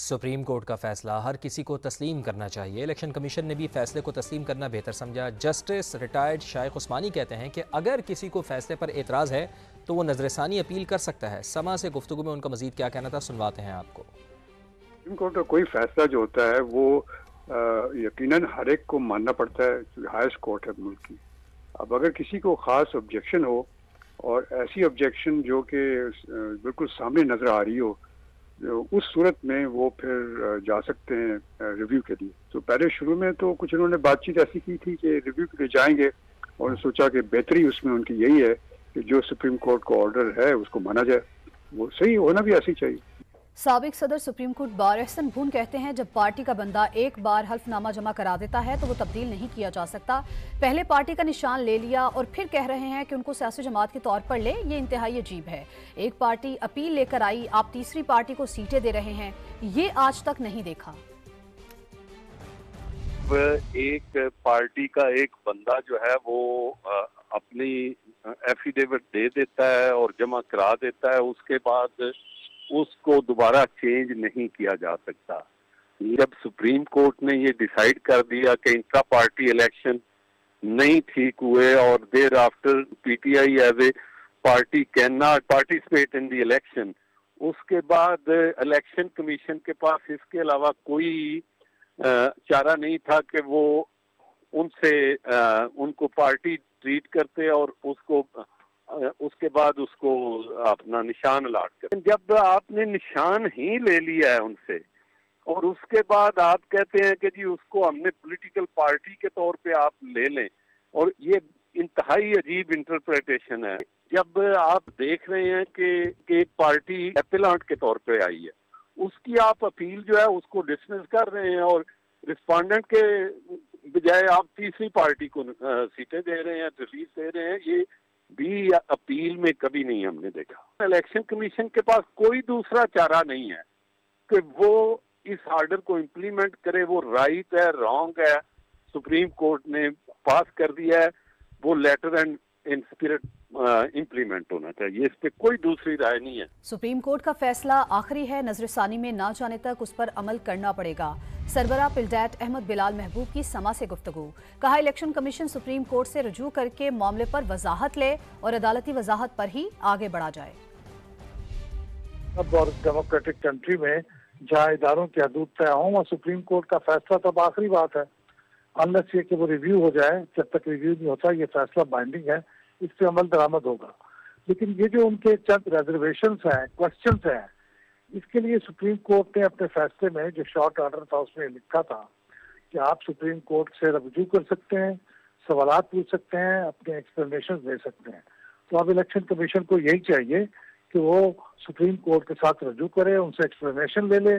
Supreme court का फैसला हर किसी को तस्लीम करना चाहिए। इलेक्शन कमीशन ने भी फैसले को तस्लीम करना बेहतर समझा। जस्टिस रिटायर्ड शाइख उस्मानी कहते हैं कि अगर किसी को फैसले पर एतराज़ है तो वो नजरसानी अपील कर सकता है। समा से गुफ्तगू में उनका मजीद क्या कहना था, सुनवाते हैं आपको। सुप्रीम कोर्ट का कोई फैसला जो होता है वो यकीनन हर एक को मानना पड़ता है, हाईएस्ट कोर्ट है मुल्क की। अब अगर किसी को ख़ास ऑब्जेक्शन हो और ऐसी ऑब्जेक्शन जो कि बिल्कुल सामने नज़र आ रही हो, उस सूरत में वो फिर जा सकते हैं रिव्यू के लिए। तो पहले शुरू में तो कुछ उन्होंने बातचीत ऐसी की थी कि रिव्यू के लिए जाएंगे, और सोचा कि बेहतरी उसमें उनकी यही है कि जो सुप्रीम कोर्ट का ऑर्डर है उसको माना जाए। वो सही होना भी ऐसी चाहिए। साबिक सदर सुप्रीम कोर्ट बार एहसन भून कहते हैं, जब पार्टी का बंदा एक बार हल्फनामा जमा करा देता है तो वो तब्दील नहीं किया जा सकता। पहले पार्टी का निशान ले लिया और फिर कह रहे हैं कि उनको सियासी जमात के तौर पर ले, ये इंतहाई अजीब है। एक पार्टी अपील लेकर आई, आप तीसरी पार्टी को सीटें दे रहे हैं, ये आज तक नहीं देखा। एक पार्टी का एक बंदा जो है वो अपनी एफिडेविट दे देता है और जमा करा देता है, उसके बाद उसको दोबारा चेंज नहीं किया जा सकता। जब सुप्रीम कोर्ट ने ये डिसाइड कर दिया कि इंट्रा पार्टी इलेक्शन नहीं ठीक हुए और thereafter PTI as a party can not participate in the election, उसके बाद इलेक्शन कमीशन के पास इसके अलावा कोई चारा नहीं था कि वो उनसे उनको पार्टी ट्रीट करते और उसके बाद उसको अपना निशान अलाट कर। जब आपने निशान ही ले लिया है उनसे और उसके बाद आप कहते हैं कि जी उसको हमने पॉलिटिकल पार्टी के तौर पे आप ले लें, और ये इंतहाई अजीब इंटरप्रिटेशन है। जब आप देख रहे हैं कि एक पार्टी एपिलांट के तौर पे आई है, उसकी आप अपील जो है उसको डिसमिस कर रहे हैं और रिस्पोंडेंट के बजाय आप तीसरी पार्टी को सीटें दे रहे हैं, रिलीज दे रहे हैं। ये भी अपील में कभी नहीं हमने देखा। इलेक्शन कमीशन के पास कोई दूसरा चारा नहीं है कि वो इस ऑर्डर को इम्प्लीमेंट करे। वो राइट है, रॉन्ग है, सुप्रीम कोर्ट ने पास कर दिया है, वो letter and in spirit implement होना चाहिए। इस पे कोई दूसरी राय नहीं है। सुप्रीम कोर्ट का फैसला आखिरी है, नजरसानी में ना जाने तक उस पर अमल करना पड़ेगा। सरबरा पिलडैट अहमद बिलाल महबूब की समा से गुफ्तगू। कहा, इलेक्शन कमीशन सुप्रीम कोर्ट से रुजू करके मामले पर वजाहत ले और अदालती वजाहत पर ही आगे बढ़ा जाए। अब और डेमोक्रेटिक कंट्री में जहाँ इदारों की हदूद तय हों, वहाँ सुप्रीम कोर्ट का फैसला तब आखिरी बात है। अनलेस ये कि वो रिव्यू हो जाए, जब तक रिव्यू नहीं होता ये फैसला बाइंडिंग है, इस पे अमल दरामद होगा। लेकिन ये जो उनके चंद रिजर्वेशंस हैं, क्वेश्चंस हैं, इसके लिए सुप्रीम कोर्ट ने अपने फैसले में जो शॉर्ट ऑर्डर था उसमें लिखा था कि आप सुप्रीम कोर्ट से रुजू कर सकते हैं, सवालात पूछ सकते हैं, अपने एक्सप्लेनेशन दे सकते हैं। तो अब इलेक्शन कमीशन को यही चाहिए कि वो सुप्रीम कोर्ट के साथ रुजू करे, उनसे एक्सप्लेनेशन ले ले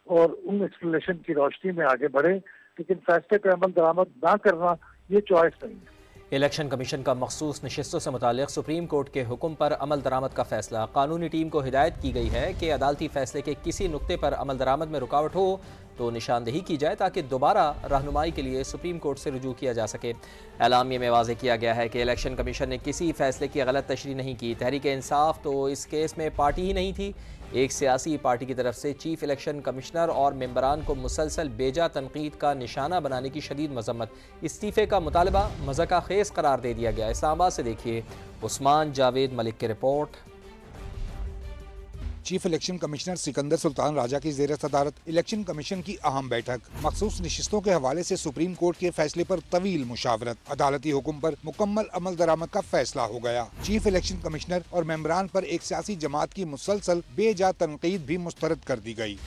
और उन एक्सप्लेनेशन की रोशनी में आगे बढ़े। लेकिन फैसले पर अमल दरामद ना करना ये चॉइस नहीं है। इलेक्शन कमीशन का मखसूस नशिस्तों से मुतालिक सुप्रीम कोर्ट के हुक्म पर अमल दरामद का फैसला। कानूनी टीम को हिदायत की गई है कि अदालती फैसले के किसी नुक्ते पर अमल दरामद में रुकावट हो तो निशानदेही की जाए ताकि दोबारा रहनुमाई के लिए सुप्रीम कोर्ट से रुजू किया जा सके। एलामिया में वाज़ेह किया गया है कि इलेक्शन कमीशन ने किसी फैसले की गलत तशरीह नहीं की। तहरीक इंसाफ तो इस केस में पार्टी ही नहीं थी। एक सियासी पार्टी की तरफ से चीफ इलेक्शन कमिश्नर और मेंबरान को मुसलसल बेजा तनकीद का निशाना बनाने की शदीद मजम्मत। इस्तीफ़े का मुतालबा मज़ाक़ खेज़ करार दे दिया गया। इस्लामाबाद से देखिए उस्मान जावेद मलिक की report. Chief election commissioner Sikandar Sultan Raja की ज़ेर सदारत इलेक्शन कमीशन की अहम बैठक। मखसूस नशिस्तों के हवाले से सुप्रीम कोर्ट के फैसले पर तवील मुशावरत। अदालती हुक्म पर मुकम्मल अमल दरामद का फैसला हो गया। चीफ इलेक्शन कमिश्नर और मेंबरान पर एक सियासी जमात की मुसलसल बेजा तनकीद भी मुस्तरद कर दी गई।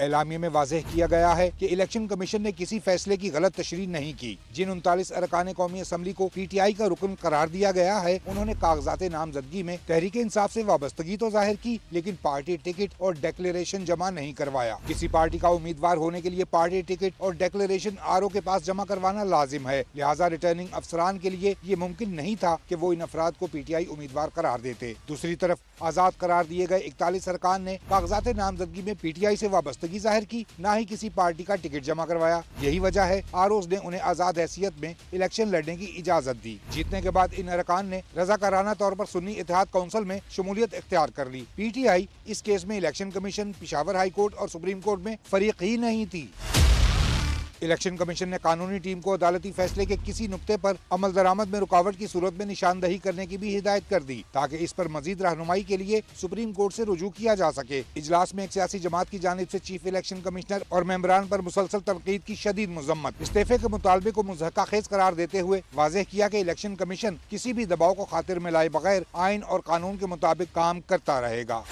एलामिया में वाज़ेह किया गया है कि इलेक्शन कमीशन ने किसी फैसले की गलत तशरीह नहीं की। जिन 39 अरकान कौमी असम्बली को पीटीआई का रुकन करार दिया गया है, उन्होंने कागजात नामजदगी में तहरीक इंसाफ से वाबस्तगी तो जाहिर की, लेकिन पार्टी टिकट और डेक्लेरेशन जमा नहीं करवाया। किसी पार्टी का उम्मीदवार होने के लिए पार्टी टिकट और डेक्लेरेशन आरओ के पास जमा करवाना लाजिम है। लिहाजा रिटर्निंग अफसरान के लिए ये मुमकिन नहीं था कि वो इन अफराद को पीटीआई उम्मीदवार करार देते। दूसरी तरफ आजाद करार दिए गए 41 अरकान ने कागजात नामजदगी में पीटीआई से वाबस्तगी وابستگی ظاہر کی، نہ ہی کسی پارٹی کا ٹکٹ جمع کروایا۔ یہی وجہ ہے آروز نے انہیں آزاد حیثیت میں الیکشن لڑنے کی اجازت دی۔ جیتنے کے بعد ان ارکان نے رضاکارانہ طور پر سنی اتحاد کونسل میں شمولیت اختیار کر لی۔ پی ٹی آئی اس کیس میں election commission, Peshawar high court اور سپریم کورٹ میں فریق ہی نہیں تھی۔ الیکشن کمیشن نے قانونی ٹیم کو عدالتی فیصلے کے کسی نقطے پر عمل درآمد میں رکاوٹ کی صورت میں نشاندہی کرنے کی بھی ہدایت کر دی تاکہ اس پر مزید رہنمائی کے لیے سپریم کورٹ سے رجوع کیا جا سکے۔ اجلاس میں ایک سیاسی جماعت کی جانب سے چیف الیکشن کمشنر اور ممبران پر مسلسل تنقید کی شدید مذمت، استعفے کے مطالبے کو مضحکہ خیز قرار دیتے ہوئے واضح کیا کہ الیکشن کمیشن کسی بھی دباؤ کو خاطر میں لائے بغیر آئین اور قانون کے مطابق کام کرتا رہے گا۔